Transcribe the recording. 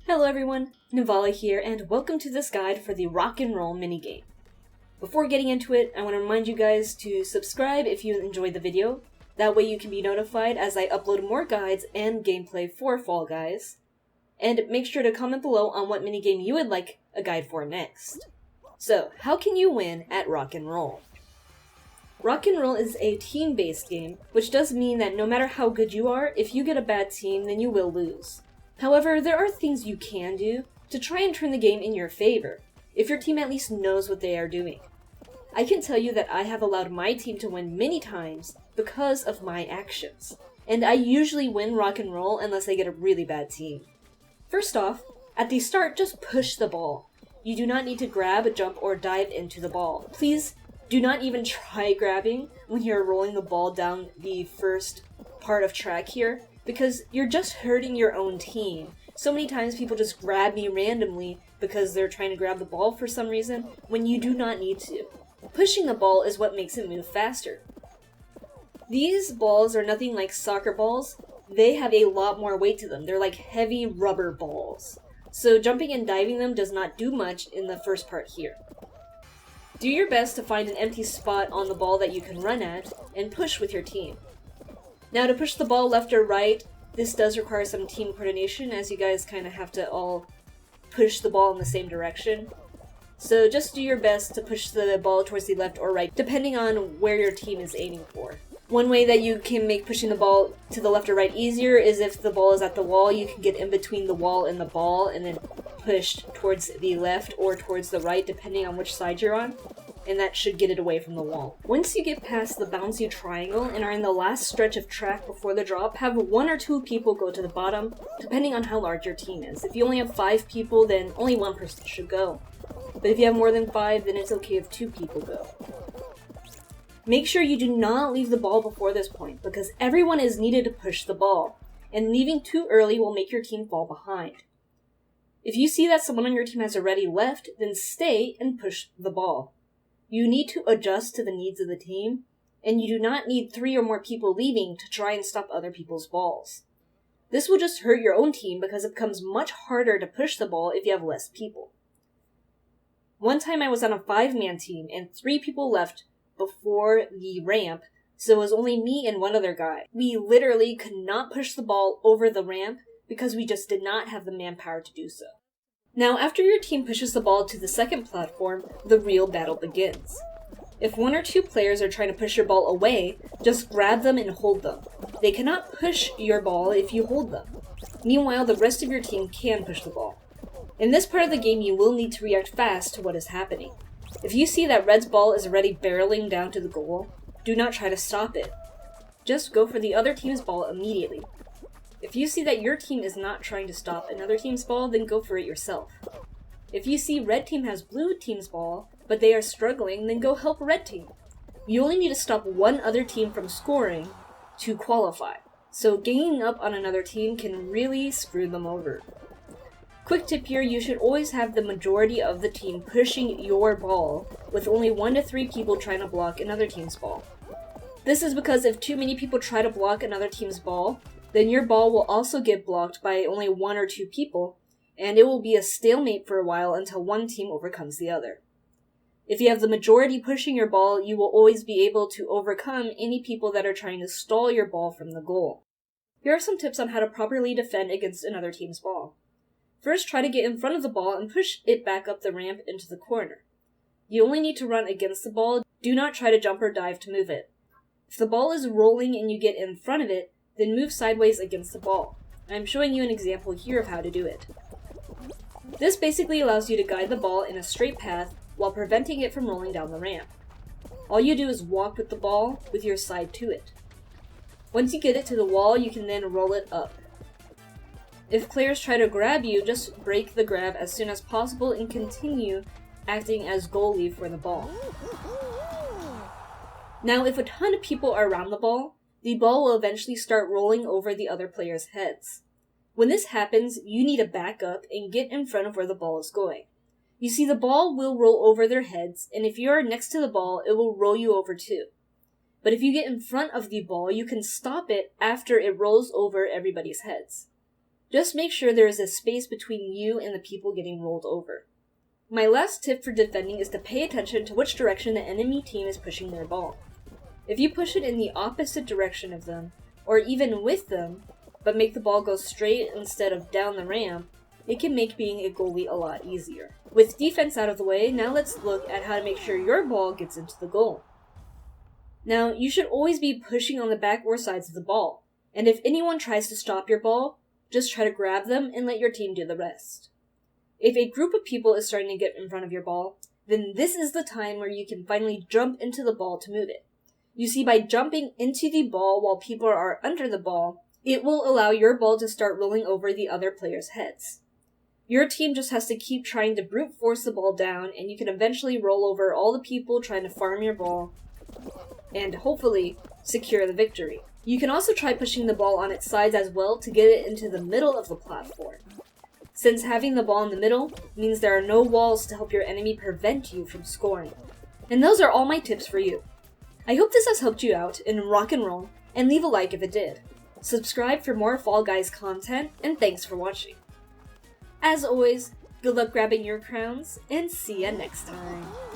Hello everyone, Navala here, and welcome to this guide for the Rock and Roll minigame. Before getting into it, I want to remind you guys to subscribe if you enjoyed the video. That way you can be notified as I upload more guides and gameplay for Fall Guys. And make sure to comment below on what minigame you would like a guide for next. So, how can you win at Rock and Roll? Rock and Roll is a team-based game, which does mean that no matter how good you are, if you get a bad team, then you will lose. However, there are things you can do to try and turn the game in your favor, if your team at least knows what they are doing. I can tell you that I have allowed my team to win many times because of my actions, and I usually win Rock and Roll unless I get a really bad team. First off, at the start, just push the ball. You do not need to grab, jump, or dive into the ball. Please do not even try grabbing when you're rolling the ball down the first part of track here, because you're just hurting your own team. So many times people just grab me randomly because they're trying to grab the ball for some reason, when you do not need to. Pushing the ball is what makes it move faster. These balls are nothing like soccer balls. They have a lot more weight to them. They're like heavy rubber balls. So jumping and diving them does not do much in the first part here. Do your best to find an empty spot on the ball that you can run at, and push with your team. Now, to push the ball left or right, this does require some team coordination, as you guys kind of have to all push the ball in the same direction. So just do your best to push the ball towards the left or right, depending on where your team is aiming for. One way that you can make pushing the ball to the left or right easier is if the ball is at the wall, you can get in between the wall and the ball, and then push towards the left or towards the right, depending on which side you're on. And that should get it away from the wall. Once you get past the bouncy triangle and are in the last stretch of track before the drop, have one or two people go to the bottom, depending on how large your team is. If you only have 5 people, then only one person should go. But if you have more than 5, then it's okay if 2 people go. Make sure you do not leave the ball before this point, because everyone is needed to push the ball, and leaving too early will make your team fall behind. If you see that someone on your team has already left, then stay and push the ball. You need to adjust to the needs of the team, and you do not need 3 or more people leaving to try and stop other people's balls. This will just hurt your own team because it becomes much harder to push the ball if you have less people. One time I was on a 5-man team and 3 people left before the ramp, so it was only me and one other guy. We literally could not push the ball over the ramp because we just did not have the manpower to do so. Now, after your team pushes the ball to the second platform, the real battle begins. If 1 or 2 players are trying to push your ball away, just grab them and hold them. They cannot push your ball if you hold them. Meanwhile, the rest of your team can push the ball. In this part of the game, you will need to react fast to what is happening. If you see that Red's ball is already barreling down to the goal, do not try to stop it. Just go for the other team's ball immediately. If you see that your team is not trying to stop another team's ball, then go for it yourself. If you see Red team has Blue team's ball, but they are struggling, then go help Red team. You only need to stop one other team from scoring to qualify, so ganging up on another team can really screw them over. Quick tip here, you should always have the majority of the team pushing your ball, with only 1 to 3 people trying to block another team's ball. This is because if too many people try to block another team's ball, then your ball will also get blocked by only 1 or 2 people, and it will be a stalemate for a while until one team overcomes the other. If you have the majority pushing your ball, you will always be able to overcome any people that are trying to stall your ball from the goal. Here are some tips on how to properly defend against another team's ball. First, try to get in front of the ball and push it back up the ramp into the corner. You only need to run against the ball, do not try to jump or dive to move it. If the ball is rolling and you get in front of it, then move sideways against the ball. I'm showing you an example here of how to do it. This basically allows you to guide the ball in a straight path while preventing it from rolling down the ramp. All you do is walk with the ball with your side to it. Once you get it to the wall, you can then roll it up. If players try to grab you, just break the grab as soon as possible and continue acting as goalie for the ball. Now, if a ton of people are around the ball will eventually start rolling over the other players' heads. When this happens, you need to back up and get in front of where the ball is going. You see, the ball will roll over their heads, and if you are next to the ball, it will roll you over too. But if you get in front of the ball, you can stop it after it rolls over everybody's heads. Just make sure there is a space between you and the people getting rolled over. My last tip for defending is to pay attention to which direction the enemy team is pushing their ball. If you push it in the opposite direction of them, or even with them, but make the ball go straight instead of down the ramp, it can make being a goalie a lot easier. With defense out of the way, now let's look at how to make sure your ball gets into the goal. Now, you should always be pushing on the back or sides of the ball, and if anyone tries to stop your ball, just try to grab them and let your team do the rest. If a group of people is starting to get in front of your ball, then this is the time where you can finally jump into the ball to move it. You see, by jumping into the ball while people are under the ball, it will allow your ball to start rolling over the other players' heads. Your team just has to keep trying to brute force the ball down, and you can eventually roll over all the people trying to farm your ball, and hopefully secure the victory. You can also try pushing the ball on its sides as well to get it into the middle of the platform, since having the ball in the middle means there are no walls to help your enemy prevent you from scoring. And those are all my tips for you. I hope this has helped you out in rock and roll, and leave a like if it did. Subscribe for more Fall Guys content, and thanks for watching. As always, good luck grabbing your crowns, and see ya next time.